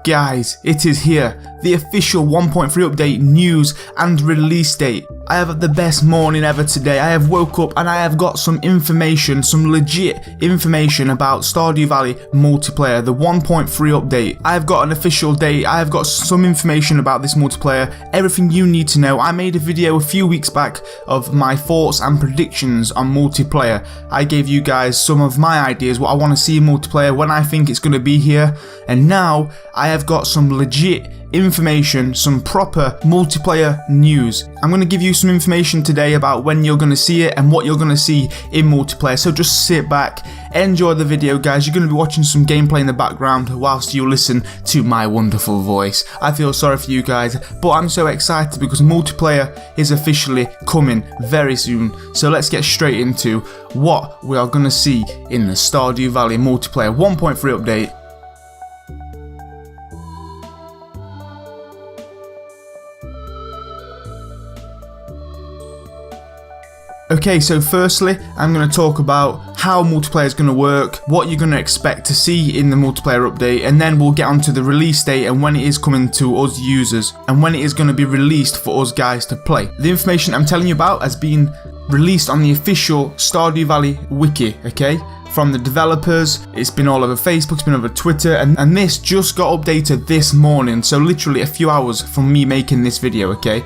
Guys, it is here, the official 1.3 update news and release date. I have the best morning ever today. I have woke up and I have got some information, some legit information about Stardew Valley multiplayer, the 1.3 update. I have got an official date, I have got some information about this multiplayer, everything you need to know. I made a video a few weeks back of my thoughts and predictions on multiplayer. I gave you guys some of my ideas, what I want to see in multiplayer, when I think it's going to be here, and now I have got some legit information, some proper multiplayer news. I'm going to give you some information today about when you're going to see it and what you're going to see in multiplayer, so just sit back, enjoy the video guys. You're going to be watching some gameplay in the background whilst you listen to my wonderful voice. I feel sorry for you guys, but I'm so excited because multiplayer is officially coming very soon. So let's get straight into what we are going to see in the Stardew Valley multiplayer 1.3 update. Okay, so firstly, I'm going to talk about how multiplayer is going to work, what you're going to expect to see in the multiplayer update, and then we'll get onto the release date and when it is coming to us users, and when it is going to be released for us guys to play. The information I'm telling you about has been released on the official Stardew Valley wiki, okay? From the developers, it's been all over Facebook, it's been over Twitter, and this just got updated this morning, so literally a few hours from me making this video, okay?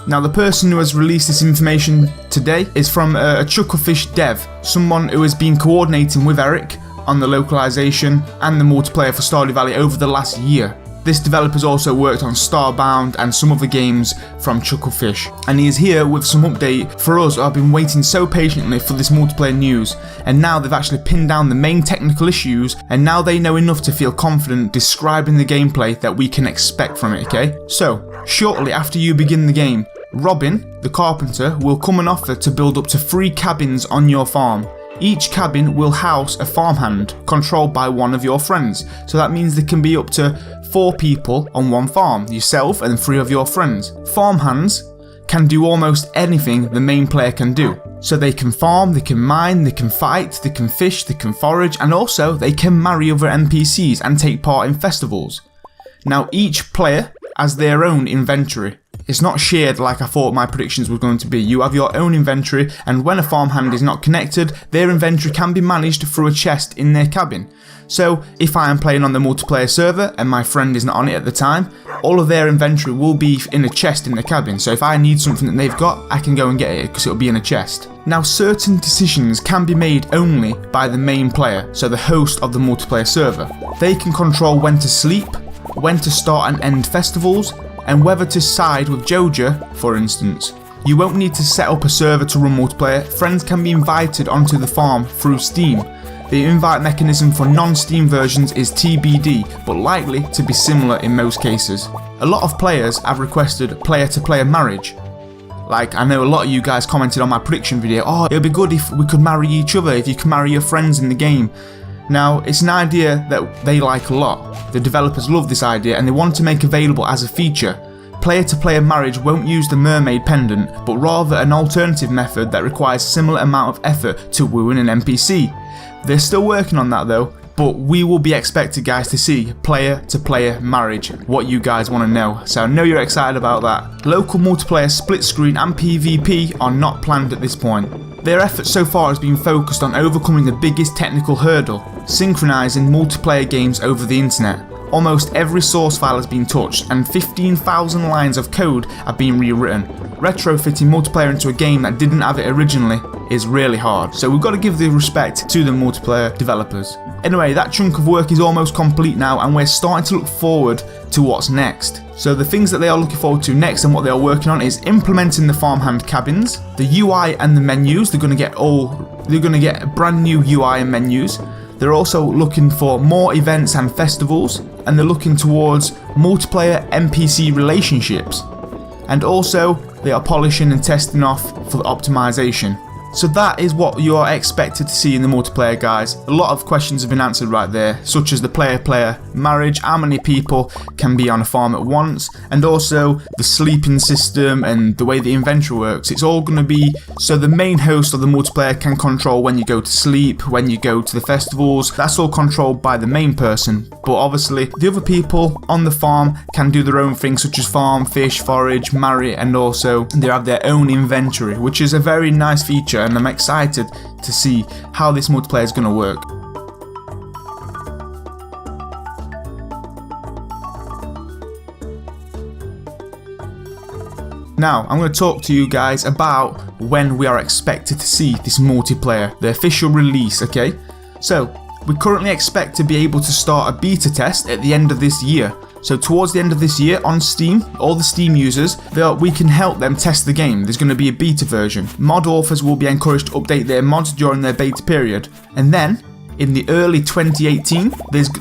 Now the person who has released this information today is from a Chucklefish dev, someone who has been coordinating with Eric on the localization and the multiplayer for Stardew Valley over the last year. This developer's also worked on Starbound and some other games from Chucklefish, and he is here with some update for us who have been waiting so patiently for this multiplayer news, and now they've actually pinned down the main technical issues, and now they know enough to feel confident describing the gameplay that we can expect from it, okay? So, shortly after you begin the game, Robin, the carpenter, will come and offer to build up to 3 cabins on your farm. Each cabin will house a farmhand controlled by one of your friends, so that means there can be up to 4 people on one farm, yourself and 3 of your friends. Farmhands can do almost anything the main player can do. So they can farm, they can mine, they can fight, they can fish, they can forage, and also they can marry other NPCs and take part in festivals. Now each player has their own inventory. It's not shared like I thought my predictions were going to be. You have your own inventory, and when a farmhand is not connected, their inventory can be managed through a chest in their cabin. So if I am playing on the multiplayer server and my friend is not on it at the time, all of their inventory will be in a chest in the cabin. So if I need something that they've got, I can go and get it because it'll be in a chest. Now certain decisions can be made only by the main player, so the host of the multiplayer server. They can control when to sleep, when to start and end festivals, and whether to side with Joja, for instance. You won't need to set up a server to run multiplayer. Friends can be invited onto the farm through Steam. The invite mechanism for non-Steam versions is TBD, but likely to be similar in most cases. A lot of players have requested player-to-player marriage. Like, I know a lot of you guys commented on my prediction video, oh, it would be good if we could marry each other, if you can marry your friends in the game. Now, it's an idea that they like a lot. The developers love this idea and they want to make available as a feature. Player-to-player marriage won't use the mermaid pendant, but rather an alternative method that requires similar amount of effort to wooing an NPC. They're still working on that though, but we will be expected guys to see player-to-player marriage, what you guys want to know, so I know you're excited about that. Local multiplayer, split screen and PvP are not planned at this point. Their effort so far has been focused on overcoming the biggest technical hurdle, synchronizing multiplayer games over the internet. Almost every source file has been touched and 15,000 lines of code have been rewritten. Retrofitting multiplayer into a game that didn't have it originally is really hard, so we've got to give the respect to the multiplayer developers. Anyway, that chunk of work is almost complete now and we're starting to look forward to what's next. So the things that they are looking forward to next and what they are working on is implementing the farmhand cabins, the UI and the menus. They're going to get a brand new UI and menus. They're also looking for more events and festivals, and they're looking towards multiplayer NPC relationships. And also, they are polishing and testing off for the optimization. So that is what you are expected to see in the multiplayer, guys. A lot of questions have been answered right there, such as the player-player marriage, how many people can be on a farm at once, and also the sleeping system and the way the inventory works. It's all going to be so the main host of the multiplayer can control when you go to sleep, when you go to the festivals. That's all controlled by the main person, but obviously the other people on the farm can do their own things, such as farm, fish, forage, marry, and also they have their own inventory, which is a very nice feature, and I'm excited to see how this multiplayer is going to work. Now, I'm going to talk to you guys about when we are expected to see this multiplayer, the official release, okay? So, we currently expect to be able to start a beta test at the end of this year. So towards the end of this year on Steam, all the Steam users, we can help them test the game. There's going to be a beta version. Mod authors will be encouraged to update their mods during their beta period. And then, in the early 2018,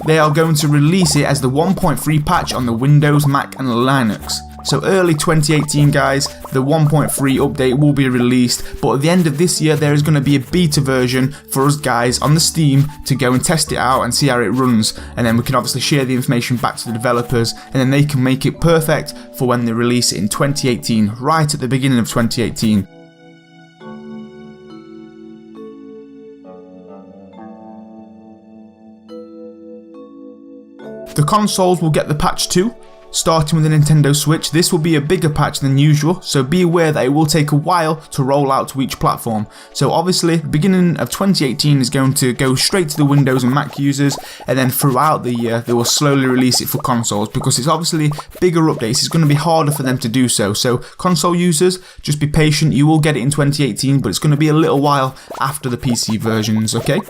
they are going to release it as the 1.3 patch on the Windows, Mac and Linux. So early 2018, guys, the 1.3 update will be released, but at the end of this year there is going to be a beta version for us guys on the Steam to go and test it out and see how it runs, and then we can obviously share the information back to the developers, and then they can make it perfect for when they release it in 2018, right at the beginning of 2018. The consoles will get the patch too. Starting with the Nintendo Switch, this will be a bigger patch than usual, so be aware that it will take a while to roll out to each platform. So obviously, the beginning of 2018 is going to go straight to the Windows and Mac users, and then throughout the year they will slowly release it for consoles, because it's obviously bigger updates. It's going to be harder for them to do so. So console users, just be patient, you will get it in 2018, but it's going to be a little while after the PC versions, okay?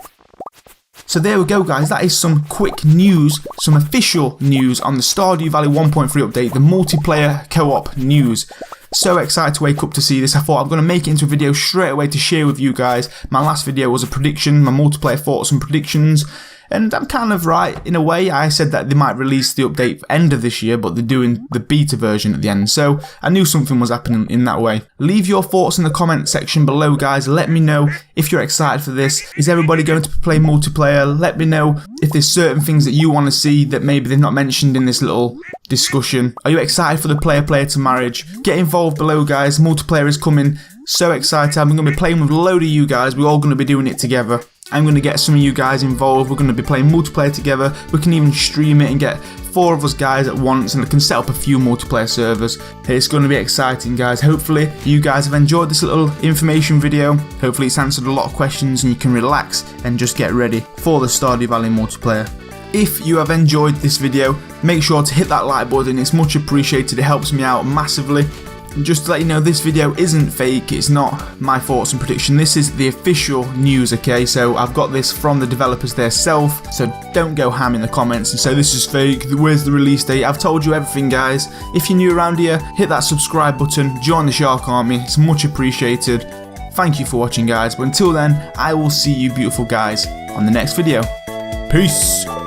So there we go, guys, that is some quick news, some official news on the Stardew Valley 1.3 update, the multiplayer co-op news. So excited to wake up to see this. I thought I'm going to make it into a video straight away to share with you guys. My last video was a prediction, my multiplayer thoughts and predictions. And I'm kind of right in a way. I said that they might release the update end of this year, but they're doing the beta version at the end. So I knew something was happening in that way. Leave your thoughts in the comment section below, guys. Let me know if you're excited for this. Is everybody going to play multiplayer? Let me know if there's certain things that you want to see that maybe they've not mentioned in this little discussion. Are you excited for the player to marriage? Get involved below, guys. Multiplayer is coming. So excited. I'm going to be playing with a load of you guys. We're all going to be doing it together. I'm going to get some of you guys involved. We're going to be playing multiplayer together. We can even stream it and get 4 of us guys at once, and I can set up a few multiplayer servers. It's going to be exciting, guys. Hopefully you guys have enjoyed this little information video. Hopefully it's answered a lot of questions and you can relax and just get ready for the Stardew Valley multiplayer. If you have enjoyed this video, make sure to hit that like button. It's much appreciated. It helps me out massively. Just to let you know, this video isn't fake, it's not my thoughts and prediction, this is the official news, okay? So I've got this from the developers themselves, so don't go ham in the comments and say this is fake, where's the release date? I've told you everything, guys. If you're new around here, hit that subscribe button, join the Shark Army, it's much appreciated. Thank you for watching, guys, but until then, I will see you beautiful guys on the next video. Peace!